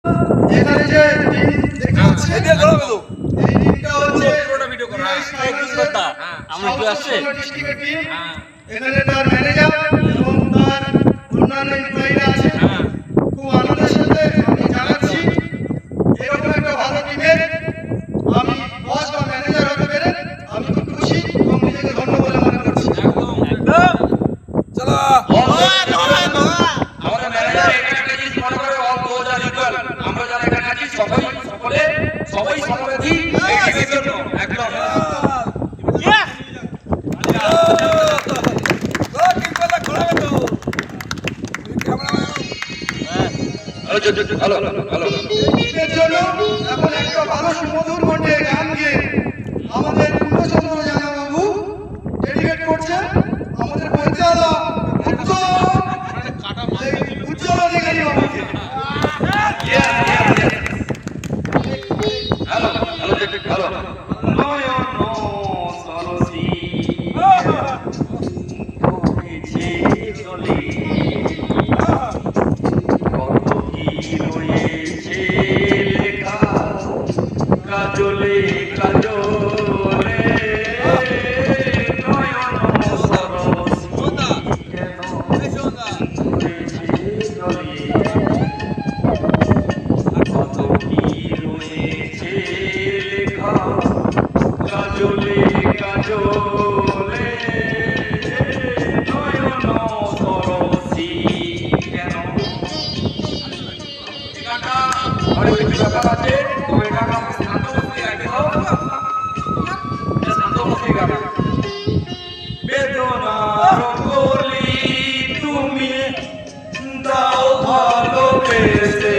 এখানে যে টিম দেখতে পাচ্ছেন, এই টিমটা হচ্ছে পুরোটা ভিডিও করা আমরা কি আসছে ডিস্ট্রিক্টের টিম। এখানে তার ম্যানেজার এবং তার অন্যান্য এমপ্লয়িরা আছে। খুব আনন্দের সাথে আমি জানাচ্ছি এরকম একটা ভালো টিমের আমি বস বা ম্যানেজার হতে পেরে আমি খুব খুশি এবং নিজেকে ধন্য বলে মনে করছি। একদম চলো আমাদের ম্যানেজার এখানে একটা জিনিস মনে করে অল দোজ আর ইকুয়াল। আমরা যারা এখানে আছি সবাই সমাপতি এই টিমের জন্য একদম টিমের জন্য এখন একটা ভালো সুমধুর কণ্ঠে গান গিয়ে আমাদের পূর্ণচন্দ্র জানা বাবু ডেডিকেট করছেন আমাদের পরিচালক উজ্জ্বল অধিকারী বাবুকে। কাজলে কাজলে নয়ন সরসী কেন উড়েছে জলে কত কি রয়েছে লেখা কাজলে কাজলে নয়ন সরসী কেন। এই গানটা অনেক কিছু ব্যাপার আছে, তবে এই গানটা আমাকে শান্ত বসে গাইতে হবে। শান্ত বসে গান। বেদনার কলি তুমি দাও ভালোবেসে